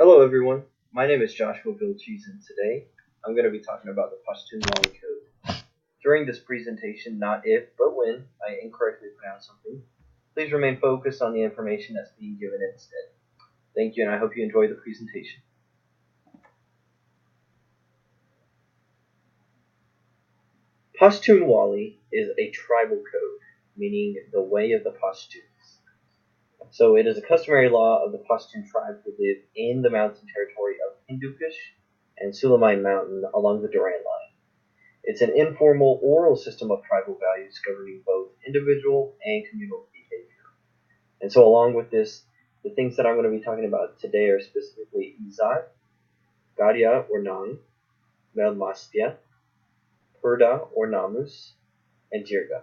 Hello everyone, my name is Joshua Vilches and today I'm going to be talking about the Pashtunwali Code. During this presentation, not if, but when I incorrectly pronounce something, please remain focused on the information that's being given instead. Thank you and I hope you enjoy the presentation. Pashtunwali is a tribal code, meaning the way of the Pashtuns. So it is a customary law of the Pashtun tribe who live in the mountain territory of Hindu Kush and Sulamite Mountain along the Durand Line. It's an informal oral system of tribal values governing both individual and communal behavior. And so along with this, the things that I'm going to be talking about today are specifically Izat, Gadya or Nang, Melmastya, Purda or Namus, and Jirga.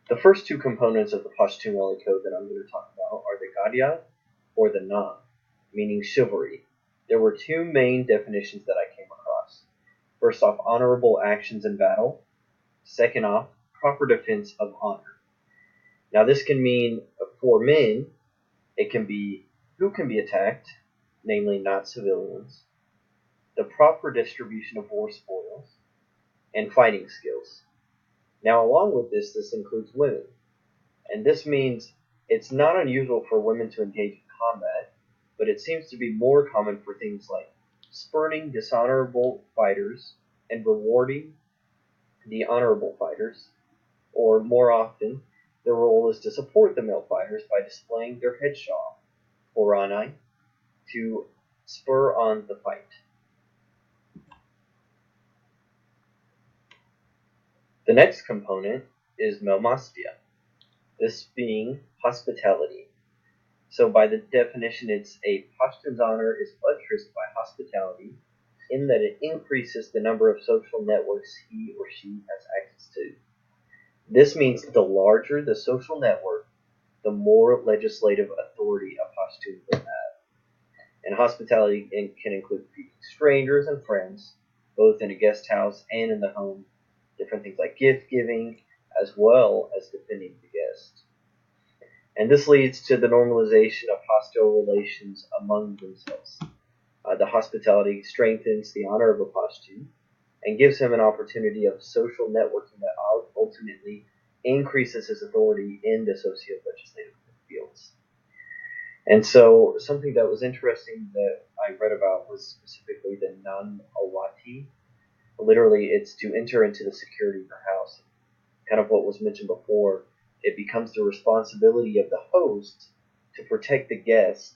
The first two components of the Pashtunwali Code that I'm going to talk about are the Gadya or the Nang, meaning chivalry. There were two main definitions that I came across. First off, honorable actions in battle. Second off, proper defense of honor. Now this can mean, for men, it can be who can be attacked, namely not civilians, the proper distribution of war spoils, and fighting skills. Now along with this includes women. And this means it's not unusual for women to engage in combat, but it seems to be more common for things like spurning dishonorable fighters and rewarding the honorable fighters, or more often, the role is to support the male fighters by displaying their headshaw, Puranai, to spur on the fight. The next component is Melmastya, this being hospitality. So by the definition, it's a Pashtun's honor is buttressed by hospitality in that it increases the number of social networks he or she has access to. This means the larger the social network, the more legislative authority a Pashtun will have. And hospitality can include feeding strangers and friends, both in a guest house and in the home, different things like gift giving, as well as defending the guest. And this leads to the normalization of hostile relations among themselves. The hospitality strengthens the honor of a Pashtun and gives him an opportunity of social networking that ultimately increases his authority in the socio-legislative fields. And so something that was interesting that I read about was specifically the non-awati. Literally, it's to enter into the security of your house. Kind of what was mentioned before, it becomes the responsibility of the host to protect the guest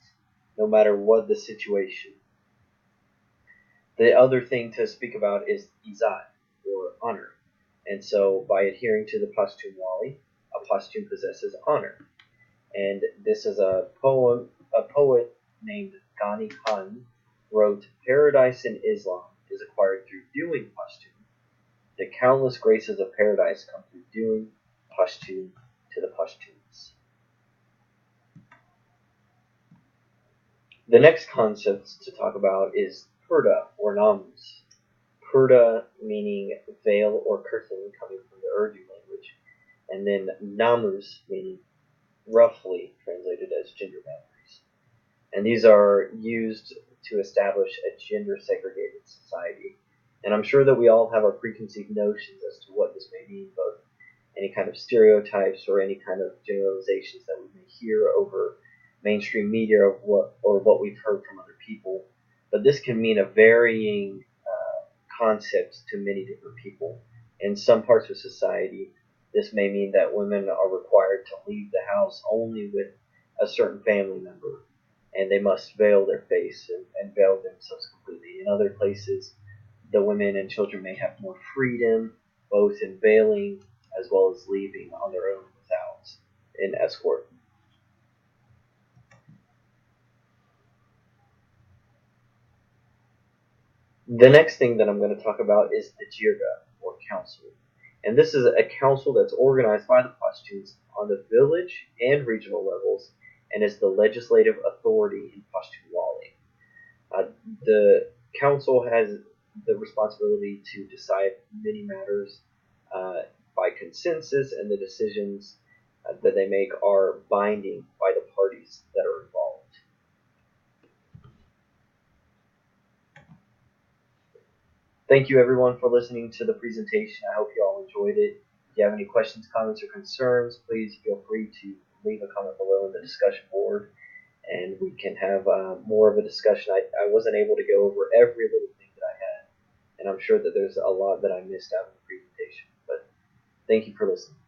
no matter what the situation. The other thing to speak about is Izat, or honor. And so by adhering to the Pashtunwali, a Pashtun possesses honor. And this is a poet named Ghani Khan wrote, "Paradise in Islam is acquired through doing Pashtun. The countless graces of paradise come through doing Pashtun to the Pashtuns." The next concept to talk about is Purda or Namus. Purda meaning veil or curtain, coming from the Urdu language, and then Namus meaning roughly translated as gender boundaries. And these are used to establish a gender segregated society. And I'm sure that we all have our preconceived notions as to what this may mean, both any kind of stereotypes or any kind of generalizations that we may hear over mainstream media or what we've heard from other people. But this can mean a varying concept to many different people. In some parts of society, this may mean that women are required to leave the house only with a certain family member, and they must veil their face and veil themselves completely. In other places, the women and children may have more freedom, both in veiling as well as leaving on their own without an escort. The next thing that I'm going to talk about is the Jirga, or council. And this is a council that's organized by the Pashtuns on the village and regional levels and is the legislative authority in Pashtunwali. The council has the responsibility to decide many matters by consensus, and the decisions that they make are binding by the parties parties that are involved. Thank you everyone for listening to the presentation. I hope you all enjoyed it. If you have any questions, comments, or concerns, please feel free to leave a comment below in the discussion board, and we can have more of a discussion. I wasn't able to go over every little thing that I had, and I'm sure that there's a lot that I missed out in the presentation, but thank you for listening.